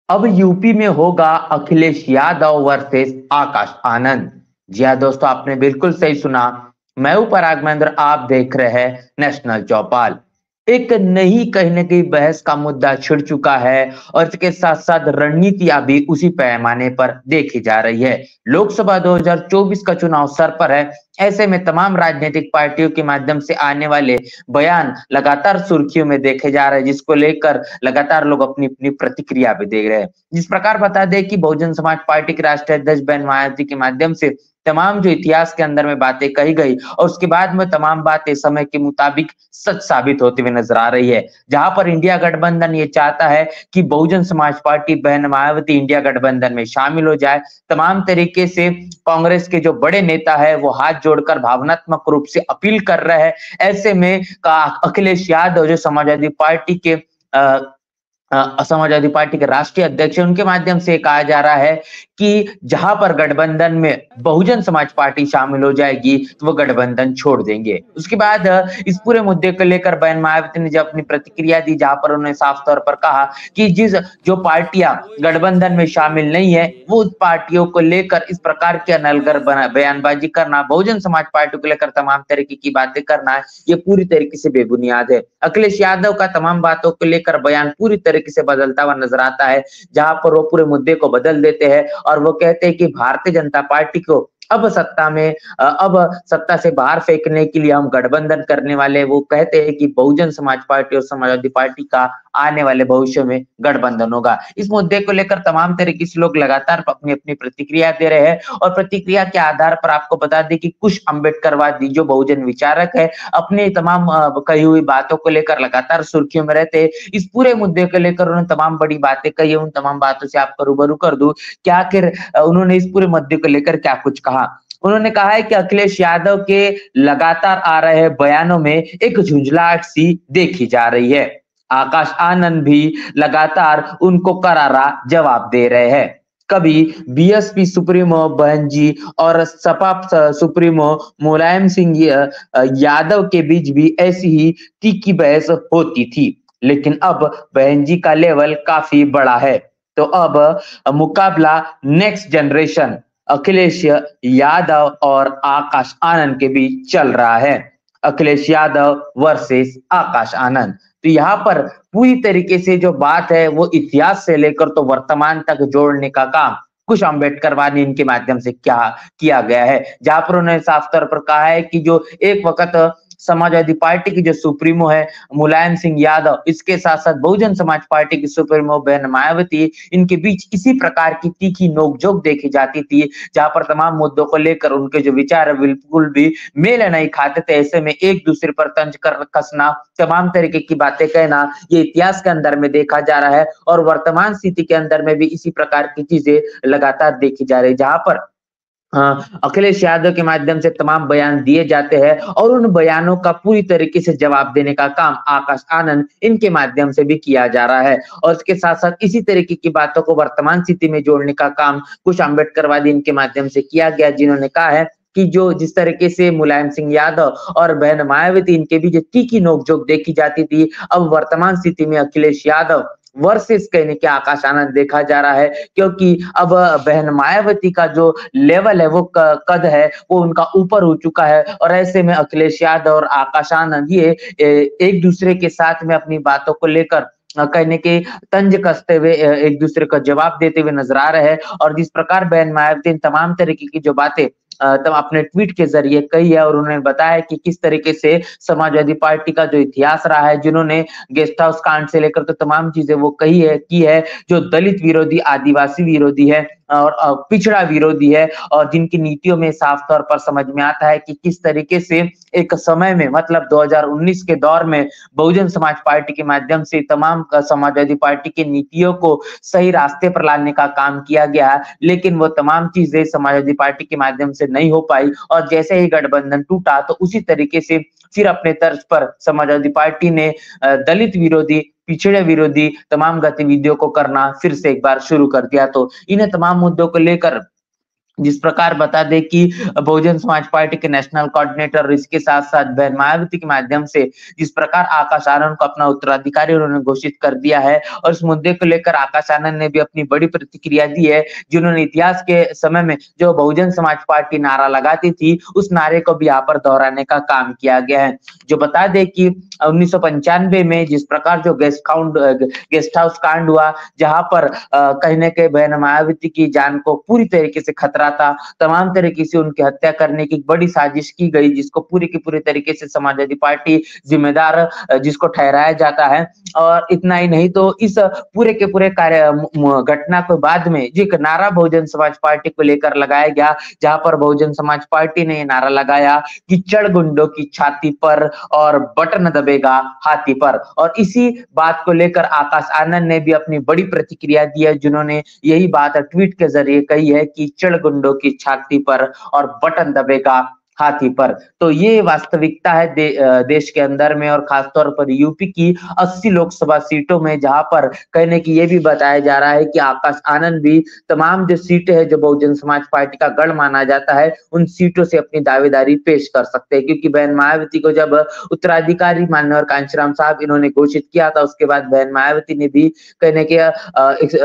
अब यूपी में होगा अखिलेश यादव वर्सेस आकाश आनंद। जी हाँ दोस्तों, आपने बिल्कुल सही सुना। मैं हूं पराग महेंद्र, आप देख रहे हैं नेशनल चौपाल। एक नई कहीं ना कहीं बहस का मुद्दा छिड़ चुका है और इसके साथ साथ रणनीतियां भी उसी पैमाने पर देखी जा रही है। लोकसभा 2024 का चुनाव सर पर है। ऐसे में तमाम राजनीतिक पार्टियों के माध्यम से आने वाले बयान लगातार सुर्खियों में देखे जा रहे हैं, जिसको लेकर लगातार लोग अपनी अपनी प्रतिक्रिया भी दे रहे हैं। जिस प्रकार बता दें कि बहुजन समाज पार्टी के राष्ट्रीय अध्यक्ष बहन मायावती के माध्यम से तमाम जो इतिहास के अंदर में बातें कही गई और उसके बाद में तमाम बातें समय के मुताबिक सच साबित होती हुई नजर आ रही है। जहां पर इंडिया गठबंधन ये चाहता है कि बहुजन समाज पार्टी बहन मायावती इंडिया गठबंधन में शामिल हो जाए। तमाम तरीके से कांग्रेस के जो बड़े नेता है वो हाथ जोड़कर भावनात्मक रूप से अपील कर रहे हैं। ऐसे में का अखिलेश यादव जो समाजवादी पार्टी के समाजवादी पार्टी के राष्ट्रीय अध्यक्ष है, उनके माध्यम से कहा जा रहा है कि जहां पर गठबंधन में बहुजन समाज पार्टी शामिल हो जाएगी तो वो गठबंधन छोड़ देंगे। उसके बाद इस पूरे मुद्दे को लेकर बहन मायावती ने जब अपनी प्रतिक्रिया दी, जहां पर उन्होंने साफ तौर पर कहा कि जिस जो पार्टियां गठबंधन में शामिल नहीं है वो पार्टियों को लेकर इस प्रकार की अनलगर बयानबाजी करना, बहुजन समाज पार्टी को लेकर तमाम तरीके की बातें करना, ये पूरी तरीके से बेबुनियाद है। अखिलेश यादव का तमाम बातों को लेकर बयान पूरी तरीके से बदलता हुआ नजर आता है, जहां पर वो पूरे मुद्दे को बदल देते हैं और वो कहते हैं कि भारतीय जनता पार्टी को अब सत्ता से बाहर फेंकने के लिए हम गठबंधन करने वाले। वो कहते हैं कि बहुजन समाज पार्टी और समाजवादी पार्टी का आने वाले भविष्य में गठबंधन होगा। इस मुद्दे को लेकर तमाम तरीके से लोग लगातार अपनी अपनी प्रतिक्रिया दे रहे हैं और प्रतिक्रिया के आधार पर आपको बता दें कि कुछ अम्बेडकरवादी जो बहुजन विचारक है अपने तमाम कही हुई बातों को लेकर लगातार सुर्खियों में रहते हैं। इस पूरे मुद्दे को लेकर उन्होंने तमाम बड़ी बातें कही है। उन तमाम बातों से आपको रूबरू कर दूं क्या आखिर उन्होंने इस पूरे मुद्दे को लेकर क्या कुछ कहा। उन्होंने कहा है कि अखिलेश यादव के लगातार आ रहे बयानों में एक झुंझलाहट सी देखी जा रही है। आकाश आनंद भी लगातार उनको करारा जवाब दे रहे हैं। कभी बीएसपी सुप्रीमो बहन जी और सपा सुप्रीमो मुलायम सिंह यादव के बीच भी ऐसी ही तीखी बहस होती थी, लेकिन अब बहन जी का लेवल काफी बड़ा है। तो अब मुकाबला नेक्स्ट जनरेशन अखिलेश यादव और आकाश आनंद के बीच चल रहा है। अखिलेश यादव वर्सेस आकाश आनंद। तो यहाँ पर पूरी तरीके से जो बात है वो इतिहास से लेकर तो वर्तमान तक जोड़ने का काम कुछ अम्बेडकरवादी इनके माध्यम से क्या किया गया है। जहां पर उन्होंने साफ तौर पर कहा है कि जो एक वक्त समाजवादी पार्टी की जो सुप्रीमो है मुलायम सिंह यादव, इसके साथ साथ बहुजन समाज पार्टी की सुप्रीमो बहन मायावती, इनके बीच इसी प्रकार की तीखी नोकझोंक देखी जाती थी, जहां पर तमाम मुद्दों को लेकर उनके जो विचार है बिल्कुल भी मेल नहीं खाते थे। ऐसे में एक दूसरे पर तंज कर कसना, तमाम तरीके की बातें कहना, ये इतिहास के अंदर में देखा जा रहा है और वर्तमान स्थिति के अंदर में भी इसी प्रकार की चीजें लगातार देखी जा रही है। जहां पर अखिलेश यादव के माध्यम से तमाम बयान दिए जाते हैं और उन बयानों का पूरी तरीके से जवाब देने का काम आकाश आनंद इनके माध्यम से भी किया जा रहा है। और इसके साथ साथ इसी तरीके की बातों को वर्तमान स्थिति में जोड़ने का काम कुछ अम्बेडकरवादी इनके माध्यम से किया गया, जिन्होंने कहा है कि जो जिस तरीके से मुलायम सिंह यादव और बहन मायावती इनके बीच तीखी नोकझोंक देखी जाती थी, अब वर्तमान स्थिति में अखिलेश यादव वर्सेस कहने के आकाश आनंद देखा जा रहा है, क्योंकि अब बहन मायावती का जो लेवल है वो कद है वो उनका ऊपर हो चुका है और ऐसे में अखिलेश यादव और आकाश आनंद ये एक दूसरे के साथ में अपनी बातों को लेकर कहने के तंज कसते हुए एक दूसरे का जवाब देते हुए नजर आ रहे हैं। और जिस प्रकार बहन मायावती तमाम तरीके की जो बातें तब अपने ट्वीट के जरिए कही है और उन्होंने बताया कि किस तरीके से समाजवादी पार्टी का जो इतिहास रहा है, जिन्होंने गेस्ट हाउस कांड से लेकर तो तमाम चीजें वो कही है की है, जो दलित विरोधी, आदिवासी विरोधी है और पिछड़ा विरोधी है और जिनकी नीतियों में साफ तौर पर समझ में आता है कि किस तरीके से एक समय में मतलब 2019 के दौर में बहुजन समाज पार्टी के माध्यम से तमाम समाजवादी पार्टी की नीतियों को सही रास्ते पर लाने का काम किया गया है, लेकिन वो तमाम चीजें समाजवादी पार्टी के माध्यम से नहीं हो पाई और जैसे ही गठबंधन टूटा तो उसी तरीके से फिर अपने तर्ज पर समाजवादी पार्टी ने दलित विरोधी, पिछड़े विरोधी तमाम गतिविधियों को करना फिर से एक बार शुरू कर दिया। तो इन्हें तमाम मुद्दों को लेकर जिस प्रकार बता दें कि बहुजन समाज पार्टी के नेशनल कोऑर्डिनेटर और इसके साथ-साथ बहन मायावती के माध्यम से जिस प्रकार आकाश आनंद को अपना उत्तराधिकारी उन्होंने घोषित कर दिया है और इस मुद्दे को लेकर आकाश आनंद ने भी अपनी बड़ी प्रतिक्रिया दी है, जिन्होंने इतिहास के समय में जो बहुजन समाज पार्टी नारा लगाती थी, उस नारे को भी यहाँ पर दोहराने का काम किया गया है। जो बता दें कि 1995 में जिस प्रकार जो गेस्ट हाउस कांड हुआ, जहाँ पर कहीं न कहीं बहन मायावती की जान को पूरी तरीके से खतरा था, तमाम तरीके से उनकी हत्या करने की बड़ी साजिश की गई, जिसको पूरी की पूरी तरीके से समाजवादी पार्टी जिम्मेदार जिसको ठहराया जाता है। और इतना ही नहीं तो इस पूरे के पूरे कार्य घटना को बाद में जो एक नारा बहुजन समाज पार्टी को लेकर लगाया गया, जहाँ पर बहुजन समाज पार्टी ने ये नारा लगाया कि चढ़ गुंडों की छाती पर और बटन दबेगा हाथी पर। और इसी बात को लेकर आकाश आनंद ने भी अपनी बड़ी प्रतिक्रिया दी है, जिन्होंने यही बात ट्वीट के जरिए कही है कि चढ़ गुंडों की छाती पर और बटन दबेगा हाथी पर। तो ये वास्तविकता है देश के अंदर में और खासतौर पर यूपी की 80 लोकसभा सीटों में, जहां पर कहने की ये भी बताया जा रहा है कि आकाश आनंद भी तमाम जो सीटें हैं जो बहुजन समाज पार्टी का गढ़ माना जाता है, उन सीटों से अपनी दावेदारी पेश कर सकते हैं। क्योंकि बहन मायावती को जब उत्तराधिकारी माननीय कांशीराम साहब इन्होंने घोषित किया था, उसके बाद बहन मायावती ने भी कहने के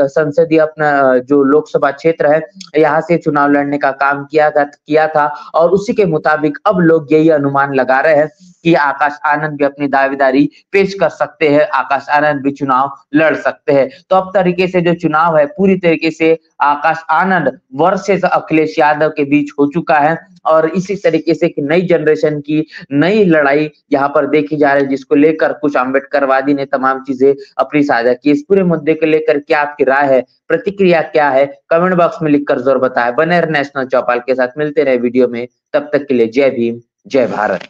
संसदीय अपना जो लोकसभा क्षेत्र है, यहाँ से चुनाव लड़ने का काम किया था और उसी के मुताबिक अब लोग यही अनुमान लगा रहे हैं कि आकाश आनंद भी अपनी दावेदारी पेश कर सकते हैं, आकाश आनंद भी चुनाव लड़ सकते हैं। तो अब तरीके से जो चुनाव है पूरी तरीके से आकाश आनंद वर्सेस अखिलेश यादव के बीच हो चुका है और इसी तरीके से एक नई जनरेशन की नई लड़ाई यहाँ पर देखी जा रही है, जिसको लेकर कुछ अम्बेडकरवादी ने तमाम चीजें अपनी साझा की। इस पूरे मुद्दे को लेकर क्या आपकी राय है, प्रतिक्रिया क्या है, कमेंट बॉक्स में लिखकर जरूर बताएं। बने रहे नेशनल चौपाल के साथ, मिलते रहे वीडियो में, तब तक के लिए जय भीम, जय भारत।